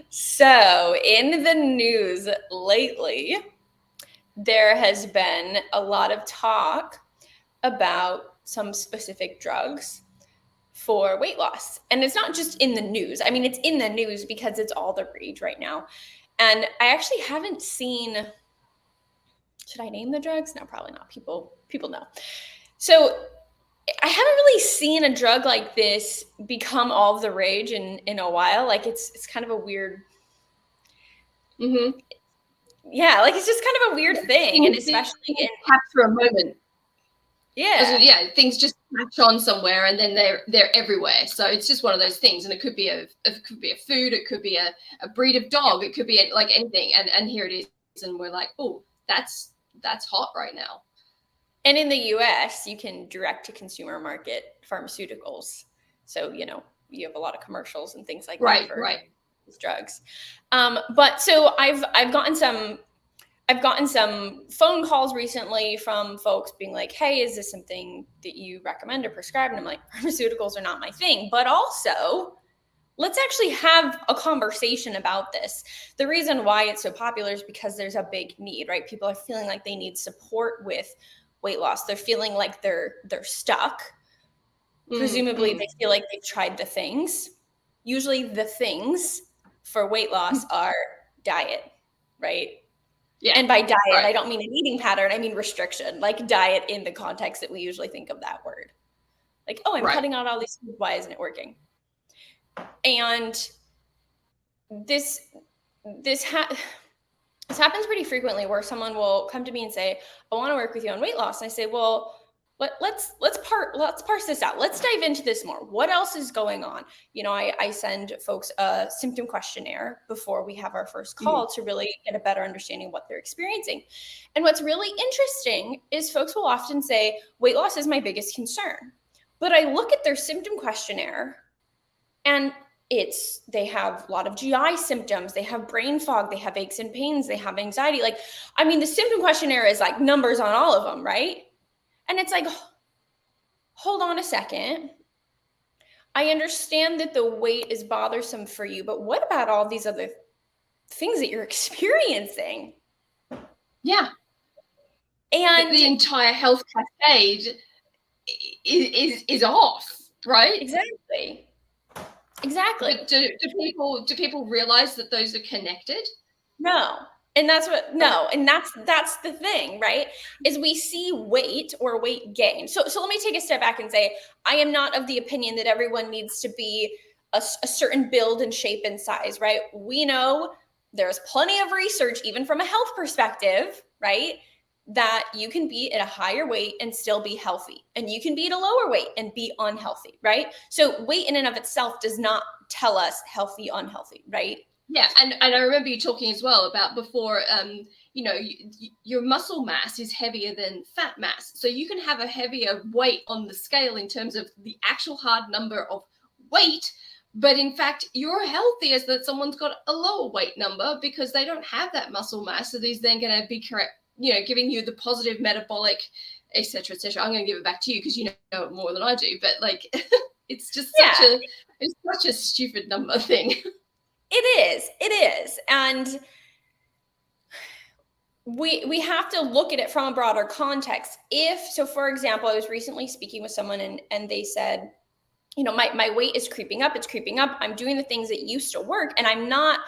So, in the news lately, there has been a lot of talk about some specific drugs for weight loss. And it's not just in the news. I mean, it's in the news because it's all the rage right now. And I actually haven't seen, should I name the drugs? No, probably not. People know. So I haven't really seen a drug like this become all the rage in a while. Like it's kind of a weird, Mm-hmm. yeah, like it's just kind of a weird thing. And especially in, capture a moment. yeah. Things just catch on somewhere and then they're everywhere. So it's just one of those things. And it could be a food, it could be a breed of dog, it could be like anything. And here it is, and we're like, oh, that's hot right now. And in the US, you can direct to consumer market pharmaceuticals. So, you have a lot of commercials and things like that for these drugs. But so I've gotten some phone calls recently from folks being like, hey, is this something that you recommend or prescribe? And I'm like, pharmaceuticals are not my thing. But also, let's actually have a conversation about this. The reason why it's so popular is because there's a big need, right? People are feeling like they need support with weight loss. They're feeling like they're stuck. Presumably, they feel like they've tried the things. Usually the things for weight loss are diet, right? Yeah. And by diet, I don't mean an eating pattern. I mean restriction, like diet in the context that we usually think of that word. Like, oh, I'm cutting out all these foods. Why isn't it working? And this happens pretty frequently where someone will come to me and say, I want to work with you on weight loss. And I say, well, let's parse this out. Let's dive into this more. What else is going on? I send folks a symptom questionnaire before we have our first call to really get a better understanding of what they're experiencing. And what's really interesting is folks will often say, weight loss is my biggest concern. But I look at their symptom questionnaire and they have a lot of GI symptoms, they have brain fog, they have aches and pains, they have anxiety. The symptom questionnaire is like numbers on all of them, right? And it's like, hold on a second. I understand that the weight is bothersome for you, but what about all these other things that you're experiencing? Yeah. And the entire health cascade is off, right? Exactly. But do people realize that those are connected? No. And that's the thing, right? Is we see weight or weight gain. So let me take a step back and say, I am not of the opinion that everyone needs to be a certain build and shape and size, right? We know there's plenty of research, even from a health perspective, right? That you can be at a higher weight and still be healthy. And you can be at a lower weight and be unhealthy, right? So weight in and of itself does not tell us healthy, unhealthy, right? Yeah, and I remember you talking as well about before, your muscle mass is heavier than fat mass. So you can have a heavier weight on the scale in terms of the actual hard number of weight, but in fact, you're healthy as that someone's got a lower weight number because they don't have that muscle mass. So these then going to be correct, giving you the positive metabolic, et cetera, et cetera. I'm going to give it back to you because you know it more than I do, but it's just such a stupid number thing. It is. And we have to look at it from a broader context. So for example, I was recently speaking with someone and they said, my weight is creeping up. It's creeping up. I'm doing the things that used to work. And I'm not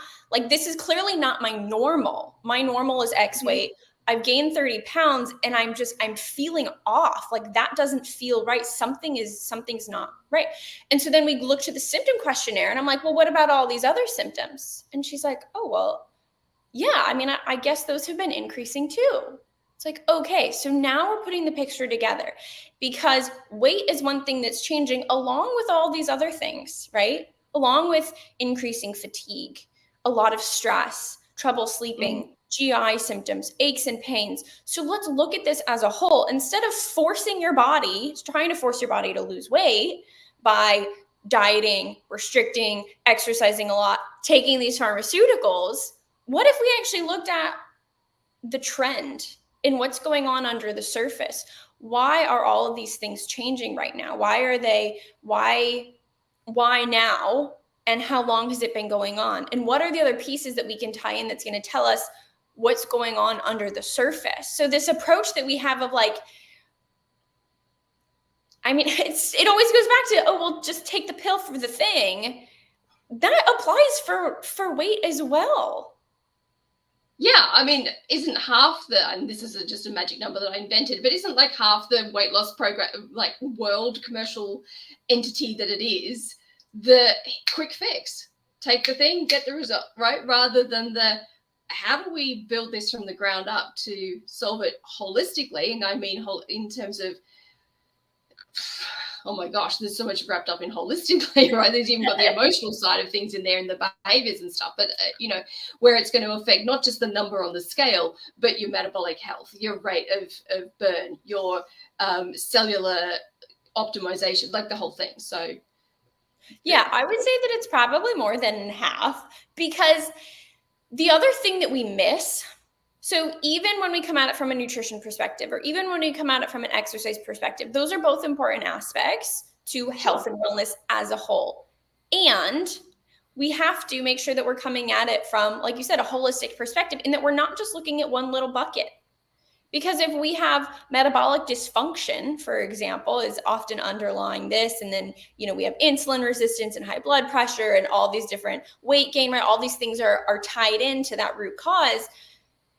this is clearly not my normal. My normal is X weight. I've gained 30 pounds and I'm feeling off. That doesn't feel right. Something's not right. And so then we look to the symptom questionnaire and I'm like, well, what about all these other symptoms? And she's like, oh, well, yeah, I guess those have been increasing too. It's like, okay, so now we're putting the picture together because weight is one thing that's changing along with all these other things, right? Along with increasing fatigue, a lot of stress, trouble sleeping, GI symptoms, aches and pains. So let's look at this as a whole. Instead of trying to force your body to lose weight by dieting, restricting, exercising a lot, taking these pharmaceuticals, what if we actually looked at the trend in what's going on under the surface? Why are all of these things changing right now? Why now and how long has it been going on? And what are the other pieces that we can tie in that's going to tell us what's going on under the surface? So this approach that we have of like, I mean, it always goes back to, oh, well, just take the pill for the thing. That applies for weight as well. Yeah, I mean, isn't half the, and this is just a magic number that I invented, but isn't like half the weight loss program, like world commercial entity that it is, the quick fix? Take the thing, get the result, right? Rather than the, how do we build this from the ground up to solve it holistically? And I mean, in terms of, oh my gosh, there's so much wrapped up in holistically, right? There's even got the emotional side of things in there and the behaviors and stuff, but you know, where it's going to affect not just the number on the scale, but your metabolic health, your rate of burn, your cellular optimization, like the whole thing. So yeah, I would say that it's probably more than half, because the other thing that we miss, so even when we come at it from a nutrition perspective, or even when we come at it from an exercise perspective, those are both important aspects to health and wellness as a whole. And we have to make sure that we're coming at it from, like you said, a holistic perspective, and that we're not just looking at one little bucket. Because if we have metabolic dysfunction, for example, is often underlying this, and then, you know, we have insulin resistance and high blood pressure and all these different weight gain, right? All these things are tied into that root cause.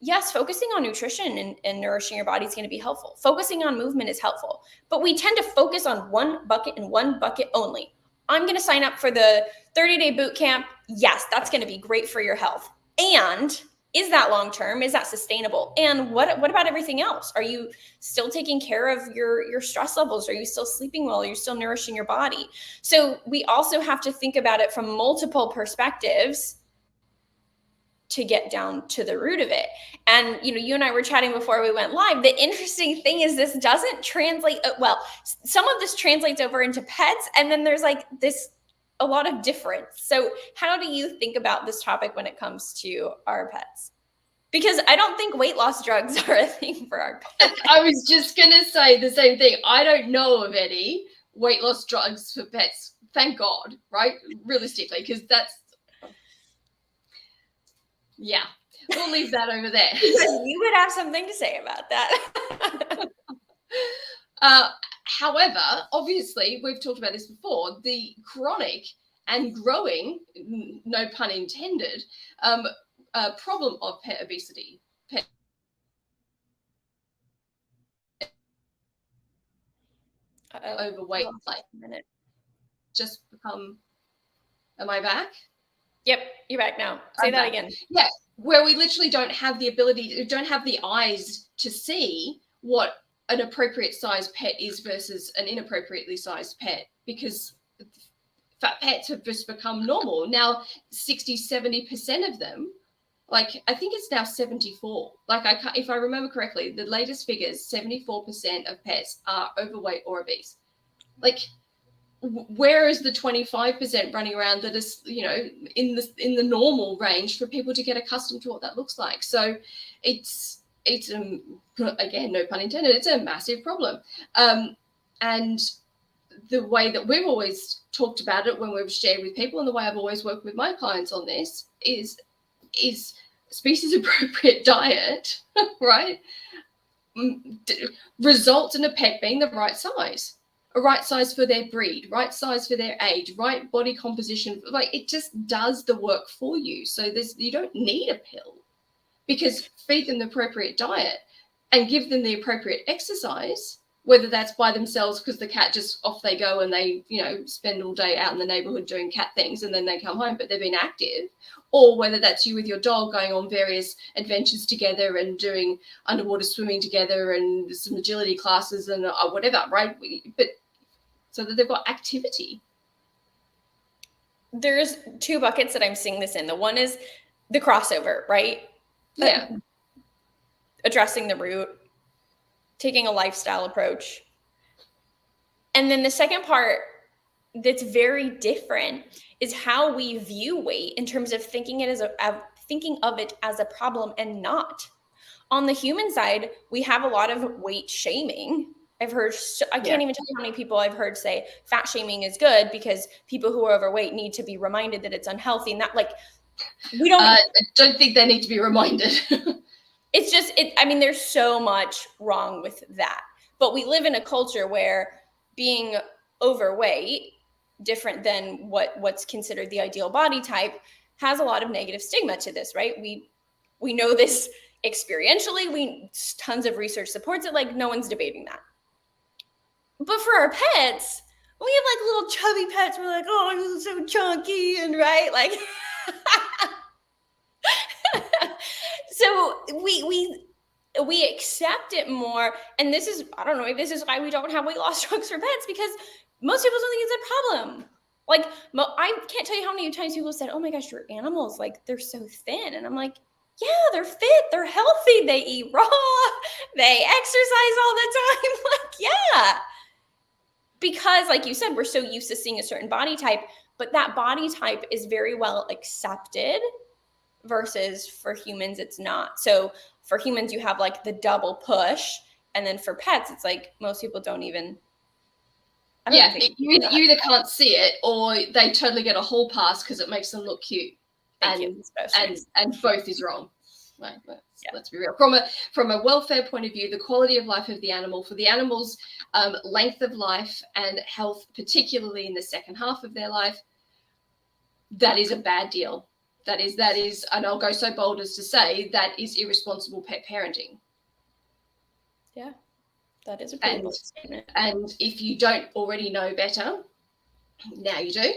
Yes, focusing on nutrition and nourishing your body is going to be helpful. Focusing on movement is helpful, but we tend to focus on one bucket and one bucket only. I'm going to sign up for the 30-day boot camp. Yes, that's going to be great for your health. And is that long-term? Is that sustainable? And what about everything else? Are you still taking care of your stress levels? Are you still sleeping well? Are you still nourishing your body? So we also have to think about it from multiple perspectives to get down to the root of it. And, you know, you and I were chatting before we went live. The interesting thing is this doesn't translate, well, some of this translates over into pets, and then there's like this, a lot of difference. So how do you think about this topic when it comes to our pets? Because I don't think weight loss drugs are a thing for our pets. I was just going to say the same thing. I don't know of any weight loss drugs for pets. Thank God, right? Realistically, because that's, yeah, we'll leave that over there. You would have something to say about that. However, obviously, we've talked about this before, the chronic and growing, no pun intended, problem of pet obesity. Overweight, like, just become, am I back? Yep, you're back now. Say that again. Yeah, where we literally don't have the ability, don't have the eyes to see what an appropriate sized pet is versus an inappropriately sized pet, because fat pets have just become normal. Now, 60-70% of them, like I think it's now 74. Like if I remember correctly, the latest figures, 74% of pets are overweight or obese. Like, where is the 25% running around that is, you know, in the normal range for people to get accustomed to what that looks like? So it's again, no pun intended, it's a massive problem. And the way that we've always talked about it when we've shared with people, and the way I've always worked with my clients on this is species appropriate diet, right? Results in a pet being the right size. A right size for their breed, right size for their age, right body composition. Like, it just does the work for you. So you don't need a pill, because feed them the appropriate diet and give them the appropriate exercise, whether that's by themselves because the cat just off they go and they, you know, spend all day out in the neighborhood doing cat things and then they come home, but they've been active, or whether that's you with your dog going on various adventures together and doing underwater swimming together and some agility classes and whatever, right? But so that they've got activity. There's two buckets that I'm seeing this in. The one is the crossover, right? Yeah. Addressing the root, taking a lifestyle approach. And then the second part that's very different is how we view weight in terms of thinking of it as a problem and not. On the human side, we have a lot of weight shaming, I've heard, I can't even tell you how many people I've heard say fat shaming is good because people who are overweight need to be reminded that it's unhealthy, and that, like, we don't. I don't think they need to be reminded. It's just, I mean, there's so much wrong with that. But we live in a culture where being overweight, different than what's considered the ideal body type, has a lot of negative stigma to this, right? We know this experientially. Tons of research supports it. Like, no one's debating that. But for our pets, we have like little chubby pets. We're like, oh, I'm so chunky, and right, like. So we accept it more, and this is, I don't know, this is why we don't have weight loss drugs for pets, because most people don't think it's a problem. Like, I can't tell you how many times people said, "Oh my gosh, your animals, like, they're so thin," and I'm like, yeah, they're fit, they're healthy, they eat raw, they exercise all the time. Like, yeah, because like you said, we're so used to seeing a certain body type, but that body type is very well accepted. Versus for humans, it's not. So for humans, you have like the double push, and then for pets, it's like most people don't even. You either can't see it, or they totally get a hall pass because it makes them look cute, and both is wrong. Right? Let's be real. From a welfare point of view, the quality of life of the animal, for the animal's length of life and health, particularly in the second half of their life, that is a bad deal. That is, and I'll go so bold as to say that is irresponsible pet parenting. Yeah, that is a pretty bold statement. And if you don't already know better, now you do,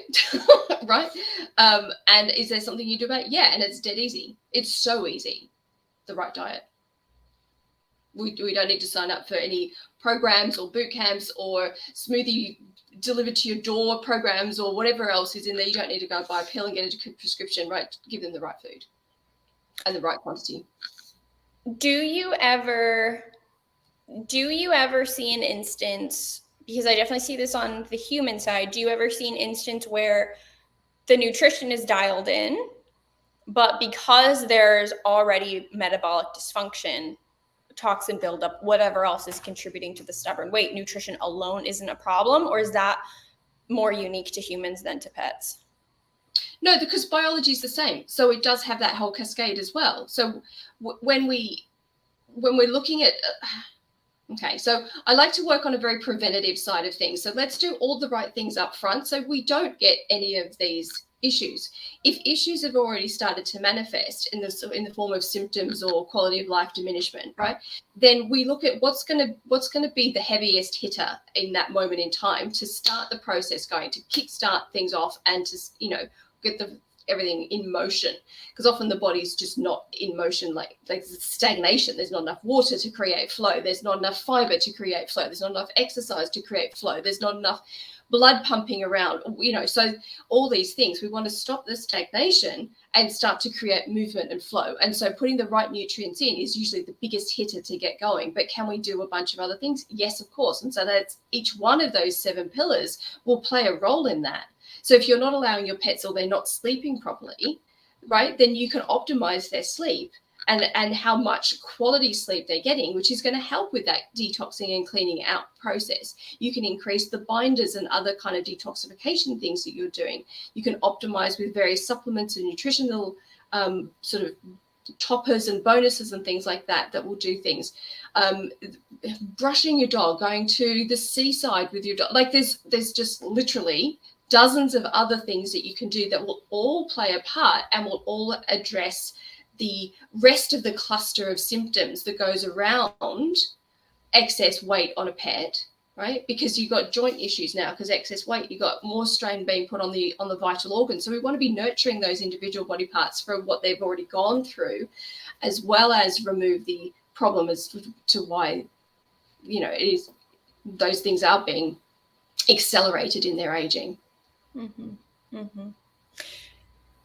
right? And is there something you do about it? Yeah, and it's dead easy. It's so easy. The right diet. We don't need to sign up for any programs or boot camps or smoothie delivered to your door programs or whatever else is in there. You don't need to go buy a pill and get a prescription, right? Give them the right food and the right quantity. Do you ever see an instance, because I definitely see this on the human side, do you ever see an instance where the nutrition is dialed in, but because there's already metabolic dysfunction, toxin buildup, whatever else is contributing to the stubborn weight, nutrition alone isn't a problem? Or is that more unique to humans than to pets? No, because biology is the same. So it does have that whole cascade as well. So when we're looking at, okay, so I like to work on a very preventative side of things. So let's do all the right things up front so we don't get any of these issues. If issues have already started to manifest in the form of symptoms or quality of life diminishment, right, then we look at what's going to be the heaviest hitter in that moment in time to start the process going, to kickstart things off and to, get everything in motion, because often the body's just not in motion, like stagnation. There's not enough water to create flow. There's not enough fiber to create flow. There's not enough exercise to create flow. There's not enough blood pumping around, so all these things, we want to stop the stagnation and start to create movement and flow. And so putting the right nutrients in is usually the biggest hitter to get going. But can we do a bunch of other things? Yes, of course. And so that's each one of those 7 pillars will play a role in that. So if you're not allowing your pets, or they're not sleeping properly, right, then you can optimize their sleep and how much quality sleep they're getting, which is going to help with that detoxing and cleaning out process. You can increase the binders and other kind of detoxification things that you're doing. You can optimize with various supplements and nutritional sort of toppers and bonuses and things like that will do things. Brushing your dog, going to the seaside with your dog. Like there's just literally dozens of other things that you can do that will all play a part and will all address the rest of the cluster of symptoms that goes around excess weight on a pet, right? Because you've got joint issues now because excess weight, you've got more strain being put on the vital organs. So we want to be nurturing those individual body parts for what they've already gone through, as well as remove the problem as to why, it is those things are being accelerated in their aging. Mm-hmm. Mm-hmm.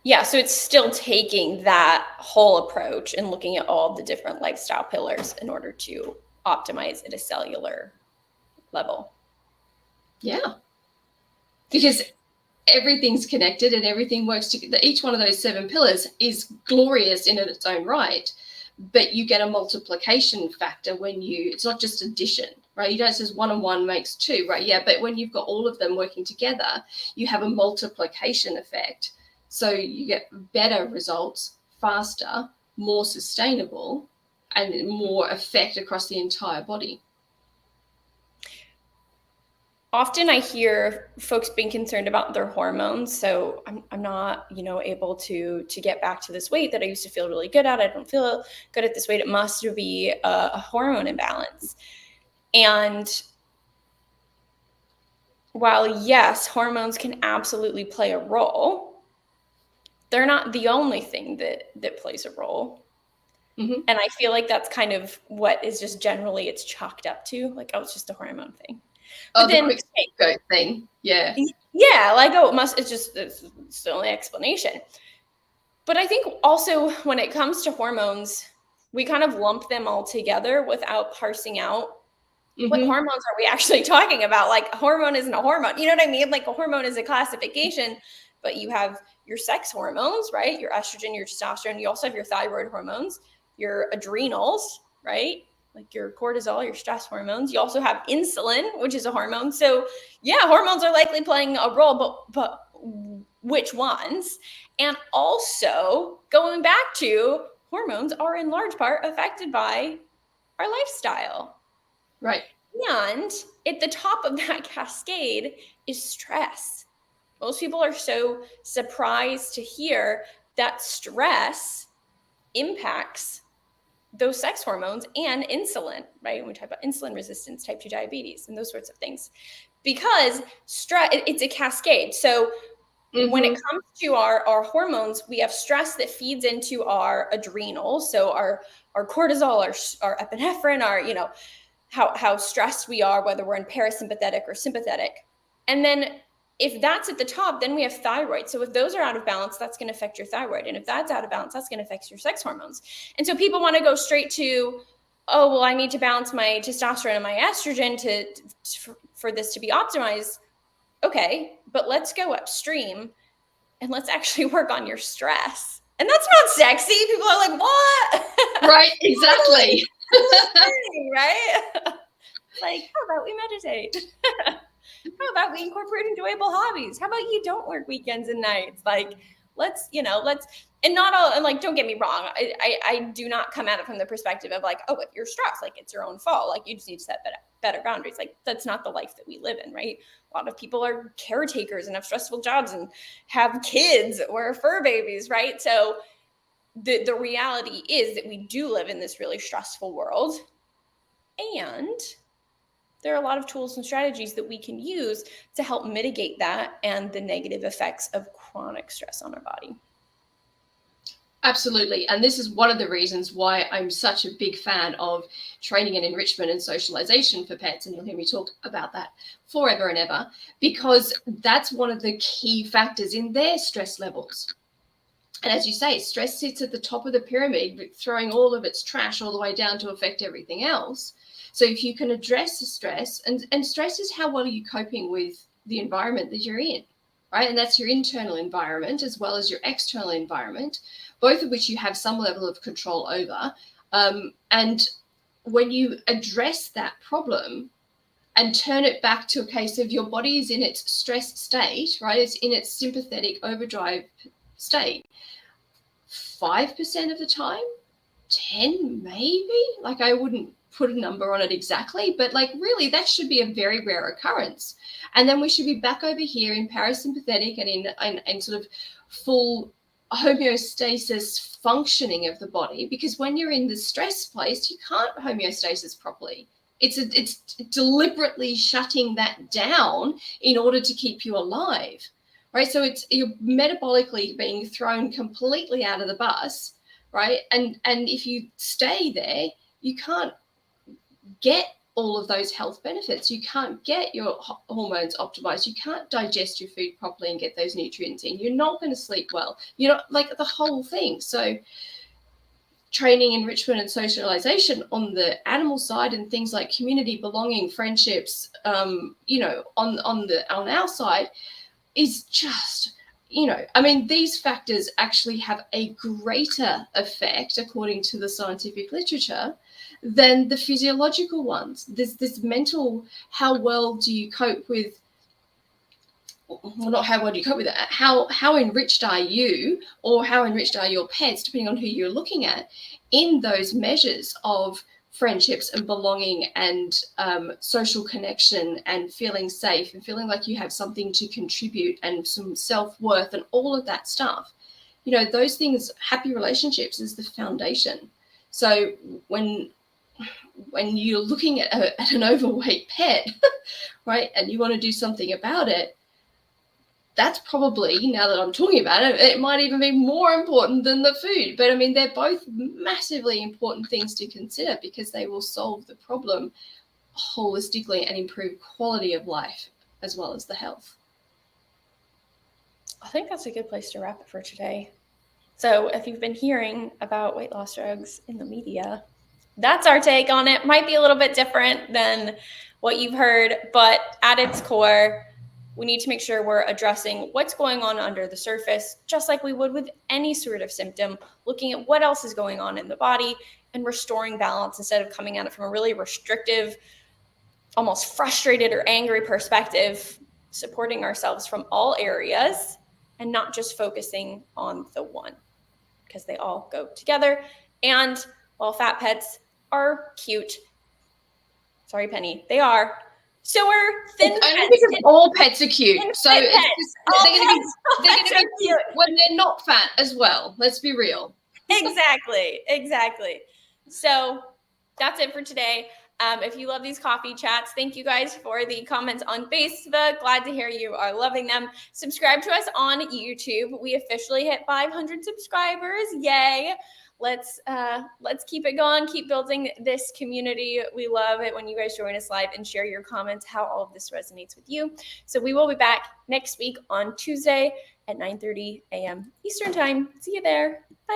Yeah, so it's still taking that whole approach and looking at all the different lifestyle pillars in order to optimize at a cellular level. Yeah. Because everything's connected and everything works together. Each one of those 7 pillars is glorious in its own right, but you get a multiplication factor when it's not just addition. right? You don't just 1 and 1 makes 2, right? Yeah, but when you've got all of them working together, you have a multiplication effect. So you get better results faster, more sustainable, and more effect across the entire body. Often I hear folks being concerned about their hormones. So I'm not, able to get back to this weight that I used to feel really good at. I don't feel good at this weight. It must be a hormone imbalance. And while yes, hormones can absolutely play a role, they're not the only thing that plays a role. Mm-hmm. And I feel like that's kind of what is just generally it's chalked up to, like, oh, it's just a hormone thing. But then, the quick scapegoat thing. Yeah. Yeah, like, oh, it's the only explanation. But I think also when it comes to hormones, we kind of lump them all together without parsing out what hormones are we actually talking about. Like, a hormone isn't a hormone. You know what I mean? Like, a hormone is a classification, but you have your sex hormones, right? Your estrogen, your testosterone. You also have your thyroid hormones, your adrenals, right? Like your cortisol, your stress hormones. You also have insulin, which is a hormone. So yeah, hormones are likely playing a role, but which ones? And also going back to hormones are in large part affected by our lifestyle. Right. And at the top of that cascade is stress. Most people are so surprised to hear that stress impacts those sex hormones and insulin, right? When we talk about insulin resistance, type 2 diabetes, and those sorts of things, because stress, it's a cascade. So when it comes to our hormones, we have stress that feeds into our adrenals. So our cortisol, our epinephrine, our, how stressed we are, whether we're in parasympathetic or sympathetic. And then if that's at the top, then we have thyroid. So if those are out of balance, that's going to affect your thyroid. And if that's out of balance, that's going to affect your sex hormones. And so people want to go straight to, oh, well, I need to balance my testosterone and my estrogen for this to be optimized. Okay, but let's go upstream and let's actually work on your stress. And that's not sexy. People are like, what? Right, exactly. Right? Like, how about we meditate? How about we incorporate enjoyable hobbies? How about you don't work weekends and nights? Like, let's, and not all, and like, don't get me wrong. I do not come at it from the perspective of like, oh, if you're stressed, like it's your own fault. Like you just need to set better boundaries. Like that's not the life that we live in, right? A lot of people are caretakers and have stressful jobs and have kids or fur babies, right? So the reality is that we do live in this really stressful world, and there are a lot of tools and strategies that we can use to help mitigate that and the negative effects of chronic stress on our body. Absolutely. And this is one of the reasons why I'm such a big fan of training and enrichment and socialization for pets. And you'll hear me talk about that forever and ever, because that's one of the key factors in their stress levels. And as you say, stress sits at the top of the pyramid, throwing all of its trash all the way down to affect everything else. So if you can address the stress, and stress is how well are you coping with the environment that you're in, right? And that's your internal environment as well as your external environment, both of which you have some level of control over. And when you address that problem and turn it back to a case of your body is in its stress state, right? It's in its sympathetic overdrive state. 5% of the time, 10 maybe, like I wouldn't put a number on it exactly, but like really that should be a very rare occurrence. And then we should be back over here in parasympathetic and in sort of full homeostasis functioning of the body, because when you're in the stress place, you can't homeostasis properly. It's deliberately shutting that down in order to keep you alive, right? So you're metabolically being thrown completely out of the bus, right? And if you stay there, you can't get all of those health benefits. You can't get your hormones optimized. You can't digest your food properly and get those nutrients in. You're not going to sleep well. You're not, like, the whole thing. So training, enrichment, and socialization on the animal side, and things like community, belonging, friendships, on our side, is just, I mean, these factors actually have a greater effect, according to the scientific literature, than the physiological ones. There's this mental, how well do you cope with, well, not how well do you cope with it, how enriched are you, or how enriched are your pets, depending on who you're looking at, in those measures of friendships and belonging and social connection and feeling safe and feeling like you have something to contribute and some self-worth and all of that stuff. Those things, happy relationships is the foundation. So when you're looking at an overweight pet, right, and you want to do something about it, that's probably, now that I'm talking about it, it might even be more important than the food. But I mean, they're both massively important things to consider because they will solve the problem holistically and improve quality of life as well as the health. I think that's a good place to wrap it for today. So if you've been hearing about weight loss drugs in the media, that's our take on it. Might be a little bit different than what you've heard, but at its core, we need to make sure we're addressing what's going on under the surface, just like we would with any sort of symptom, looking at what else is going on in the body and restoring balance instead of coming at it from a really restrictive, almost frustrated or angry perspective, supporting ourselves from all areas and not just focusing on the one, because they all go together. And while fat pets are cute, sorry, Penny, they are, so are thin pets. I don't think all pets are cute. So they're going to be cute when they're not fat as well. Let's be real. Exactly. So that's it for today. If you love these coffee chats, thank you guys for the comments on Facebook. Glad to hear you are loving them. Subscribe to us on YouTube. We officially hit 500 subscribers. Yay. Let's keep it going, keep building this community. We love it when you guys join us live and share your comments, how all of this resonates with you. So we will be back next week on Tuesday at 9:30 a.m. Eastern time. See you there. Bye.